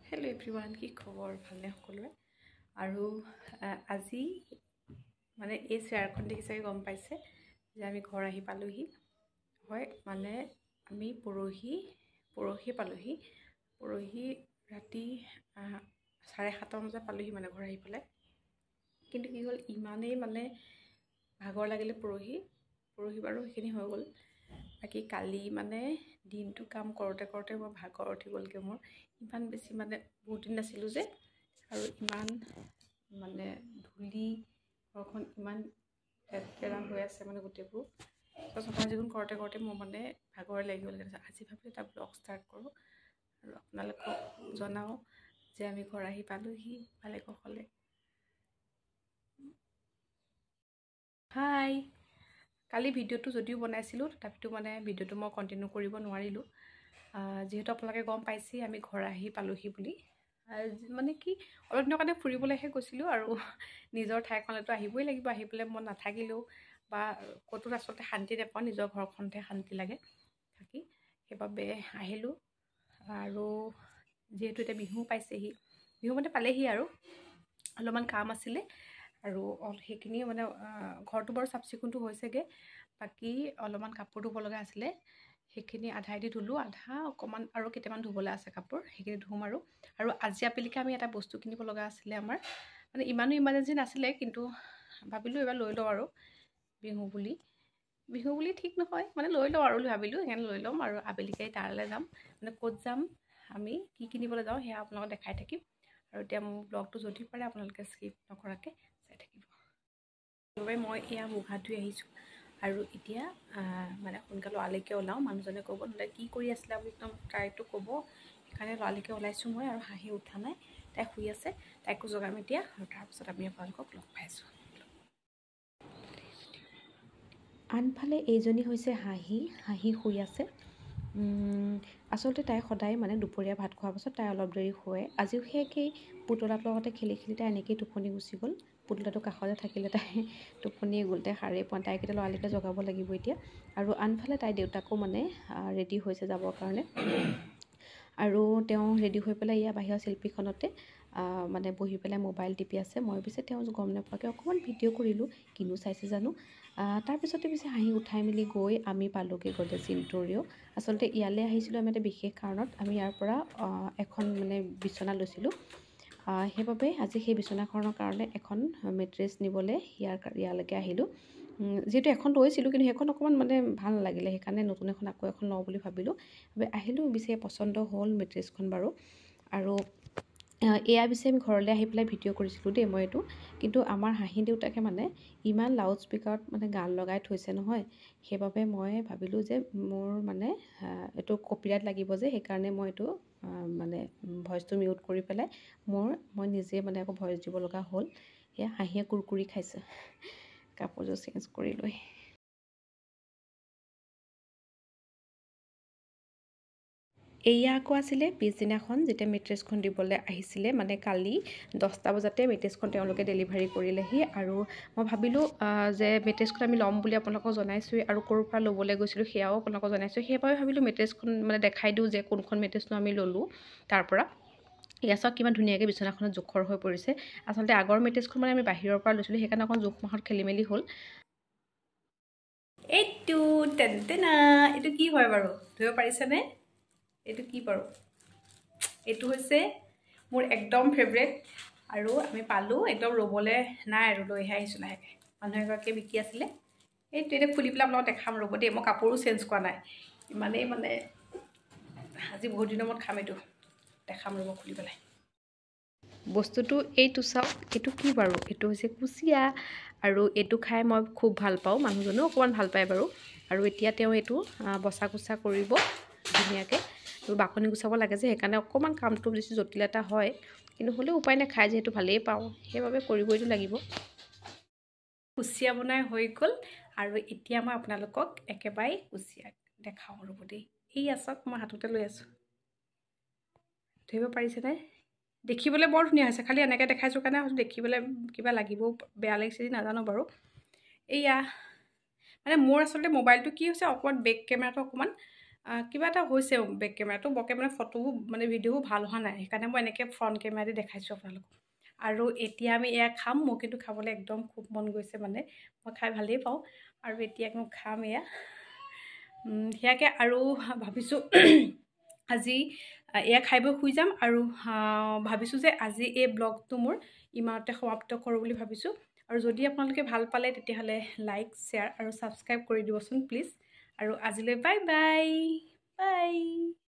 Hello' everyone, কি খবৰ? ভালনে সকলোৰে? আৰু আজি মানে এই চেয়াৰখন দেখি চাগে গম পাইছে যে আমি ঘৰ আহি পালোহি। হয়, মানে আমি পৰহি পালোহি। পৰহি ৰাতি 7:30 বজাত পালোহি মানে ঘৰ আহি পেলাই। কিন্তু কি হ'ল, ইমানেই মানে ভাগৰ লাগিলে পৰহি বাৰু সেইখিনি হৈ গ'ল। বাকী কালি মানে দিনটো কাম কৰোঁতে মই ভাগৰ উঠি গ'লগৈ মোৰ। ইমান বেছি মানে বহুত দিন নাছিলোঁ যে, আৰু ইমান মানে ধূলি, ঘৰখন ইমান লেতেৰা হৈ আছে মানে গোটেইবোৰ। চাফা চিকুণ কৰোঁতে মোৰ মানে ভাগৰ লাগি গ'লগৈ। আজি ভাবিলোঁ এটা ব্লগ ষ্টাৰ্ট কৰোঁ আৰু আপোনালোকক জনাওঁ যে আমি ঘৰ আহি পালোহি ভালে কুশলে। হাই, কালি ভিডিঅ'টো যদিও বনাইছিলোঁ তথাপিতো মানে ভিডিঅ'টো মই কণ্টিনিউ কৰিব নোৱাৰিলোঁ, যিহেতু আপোনালোকে গম পাইছেই আমি ঘৰ আহি পালোহি বুলি। মানে কি, অলপ দিনৰ কাৰণে ফুৰিবলৈহে গৈছিলোঁ আৰু নিজৰ ঠাইখনতো আহিবই লাগিব। আহি পেলাই মই নাথাকিলেও বা ক'তো আচলতে শান্তি নাপাওঁ, নিজৰ ঘৰখনতে শান্তি লাগে থাকি, সেইবাবে আহিলোঁ। আৰু যিহেতু এতিয়া বিহু পাইছেহি, বিহু মানে পালেহি আৰু অলপমান কাম আছিলে আৰু সেইখিনি মানে ঘৰটো বাৰু চাফ চিকুণটো হৈছেগৈ, বাকী অলপমান কাপোৰ ধুব লগা আছিলে। সেইখিনি আধাইদি ধুলোঁ, আধা অকণমান আৰু কেইটামান ধুবলৈ আছে কাপোৰ, সেইখিনি ধুম। আৰু আজি আবেলিকৈ আমি এটা বস্তু কিনিব লগা আছিলে আমাৰ, মানে ইমানো ইমাৰ্জেঞ্চি নাছিলে, কিন্তু ভাবিলোঁ এইবাৰ লৈ লওঁ আৰু বিহু বুলি ঠিক নহয়, মানে লৈ লওঁ আৰু ভাবিলোঁ, সেইকাৰণে লৈ ল'ম। আৰু আবেলিকৈ তালৈ যাম, মানে ক'ত যাম, আমি কি কিনিবলৈ যাওঁ সেয়া আপোনালোকক দেখাই থাকিম। আৰু এতিয়া মোৰ ব্লগটো যদি পাৰে আপোনালোকে স্কিপ নকৰাকৈ চাই থাকিব। সেইবাবে মই এয়া মুখ হাত ধুই আহিছোঁ আৰু এতিয়া মানে সোনকালে লৰালৰিকৈ ওলাওঁ। মানুহজনে ক'ব নহ'লে কি কৰি আছিলে আপুনি, একদম তাইতো ক'ব। সেইকাৰণে লৰালৰিকৈ ওলাইছোঁ মই। আৰু হাঁহি উঠা নাই, তাই শুই আছে, তাইকো জগাম এতিয়া, আৰু তাৰপিছত আমি আপোনালোকক লগ পাইছোঁ। আনফালে এইজনী হৈছে হাঁহি শুই আছে। আচলতে তাই সদায় মানে দুপৰীয়া ভাত খোৱাৰ পাছত তাই অলপ দেৰি শুৱে। আজিও সেই একেই, পুতলাটোৰ লগতে খেলি তাই এনেকেই টোপনি গুচি গ'ল। পুতলাটো কাষতে থাকিলে তাই টোপনিয়ে গ'ল, তাই সাৰেই পোৱা নাই। তাইক এতিয়া লৰালৰিকৈ জগাব লাগিব এতিয়া। আৰু আনফালে তাইৰ দেউতাকো মানে ৰেডি হৈছে যাবৰ কাৰণে, আৰু তেওঁ ৰেডি হৈ পেলাই ইয়াৰ বাহিৰৰ শিল্পীখনতে মানে বহি পেলাই মোবাইল টিপি আছে। মই পিছে তেওঁ গম নোপোৱাকৈ অকণমান ভিডিঅ' কৰিলোঁ, কিনো চাইছে জানো। তাৰপিছতে পিছে হাঁহি উঠাই মেলি গৈ আমি পালোঁগৈ গ'লে চিন্তুৰিও। আচলতে ইয়ালৈ আহিছিলোঁ আমি এটা বিশেষ কাৰণত। আমি ইয়াৰ পৰা এখন মানে বিচনা লৈছিলোঁ, সেইবাবে আজি সেই বিচনাখনৰ কাৰণে এখন মেট্ৰেছ নিবলৈ ইয়ালৈকে আহিলোঁ। যিহেতু এখন লৈছিলোঁ, কিন্তু সেইখন অকণমান মানে ভাল নালাগিলে, সেইকাৰণে নতুন এখন আকৌ এখন লওঁ বুলি ভাবিলোঁ। আহিলোঁ, পিছে পচন্দ হ'ল মেট্ৰেছখন বাৰু। আৰু এয়া পিছে আমি ঘৰলৈ আহি পেলাই ভিডিঅ' কৰিছিলোঁ দেই মই এইটো। কিন্তু আমাৰ হাঁহি দেউতাকে মানে ইমান লাউড স্পীকাৰত মানে গান লগাই থৈছে নহয়, সেইবাবে মই ভাবিলোঁ যে মোৰ মানে এইটো কপিৰাইট লাগিব যে, সেইকাৰণে মই এইটো মানে ভইচটো মিউট কৰি পেলাই মই নিজে মানে আকৌ ভইচ দিব লগা হ'ল। সেয়া হাঁহিয়ে কুৰকুৰি খাইছে কাপোৰযোৰ চেঞ্জ কৰি লৈ। এয়া আকৌ আছিলে পিছদিনাখন যেতিয়া মেট্ৰেছখন দিবলৈ আহিছিলে, মানে কালি 10টা বজাতে মেট্ৰেছখন তেওঁলোকে ডেলিভাৰী কৰিলেহি। আৰু মই ভাবিলোঁ যে মেট্ৰেছখন আমি ল'ম বুলি আপোনালোকক জনাইছোঁৱেই, আৰু ক'ৰ পৰা ল'বলৈ গৈছিলোঁ সেয়াও আপোনালোকক জনাইছোঁ। সেইবাবে ভাবিলোঁ মেট্ৰেছখন মানে দেখাই দিওঁ যে কোনখন মেট্ৰেছনো আমি ল'লোঁ তাৰ পৰা। এয়া চাওক কিমান ধুনীয়াকৈ বিচনাখনত জোখৰ হৈ পৰিছে। আচলতে আগৰ মেট্ৰেছখন মানে আমি বাহিৰৰ পৰা লৈছিলোঁ, সেইকাৰণে অকণ জোখ মাখত খেলি মেলি হ'ল। এইটো তেন্তেনা, এইটো কি হয় বাৰু, ধৰিব পাৰিছেনে? এইটো কি বাৰু? এইটো হৈছে মোৰ একদম ফেভৰেট, আৰু আমি পালোঁ একদম ৰ'বলৈ নাই আৰু লৈহে আহিছোঁ লাহেকৈ। মানুহ এগৰাকীয়ে বিকি আছিলে। এইটো এতিয়া খুলি পেলাই আপোনালোকক দেখাম ৰ'ব দেই। মই কাপোৰো চেঞ্জ কৰা নাই, ইমানেই মানে আজি বহুত দিনৰ মূৰত খাম এইটো। দেখাম ৰ'ব খুলি পেলাই। বস্তুটো এইটো চাওক, এইটো কি বাৰু? এইটো হৈছে কুচিয়া, আৰু এইটো খাই মই খুব ভাল পাওঁ। মানুহজনেও অকণমান ভাল পায় বাৰু। আৰু এতিয়া তেওঁ এইটো বচা কুচা কৰিব ধুনীয়াকৈ, আৰু বাকলি গুচাব লাগে যে, সেইকাৰণে অকণমান কামটো বেছি জটিলতা হয়, কিন্তু হ'লেও উপায় নাই, খাই যিহেতু ভালেই পাওঁ সেইবাবে কৰিবইতো লাগিব। কুচিয়া বনাই হৈ গ'ল, আৰু এতিয়া মই আপোনালোকক একেবাৰে কুচিয়া দেখাওঁ ৰ'ব দেই। এই চাওক মই হাততে লৈ আছোঁ, ধৰিব পাৰিছেনে? দেখিবলৈ বৰ ধুনীয়া হৈছে, খালি এনেকৈ দেখাইছোঁ কাৰণে দেখিবলৈ কিবা লাগিবও, বেয়া লাগিছে যদি নাজানো বাৰু। এয়া মানে মোৰ আচলতে মোবাইলটো কি হৈছে, অকণমান বেক কেমেৰাটো অকণমান কিবা এটা হৈছে বেক কেমেৰাটো, বকে মানে ফটোবোৰ মানে ভিডিঅ'বোৰ ভাল হোৱা নাই, সেইকাৰণে মই এনেকৈ ফ্ৰণ্ট কেমেৰা দি দেখাইছোঁ আপোনালোকক। আৰু এতিয়া আমি এয়া খাম, মোৰ কিন্তু খাবলৈ একদম খুব মন গৈছে, মানে মই খাই ভালেই পাওঁ। আৰু এতিয়া মই খাম এয়া সেয়াকৈ। আৰু ভাবিছোঁ আজি এয়া খাই বৈ শুই যাম। আৰু ভাবিছোঁ যে আজি এই ব্লগটো মোৰ ইমানতে সমাপ্ত কৰোঁ বুলি ভাবিছোঁ। আৰু যদি আপোনালোকে ভাল পালে তেতিয়াহ'লে লাইক, শ্বেয়াৰ আৰু ছাবস্ক্ৰাইব কৰি দিবচোন প্লিজ। আৰু আজিলৈ বাই বাই বাই।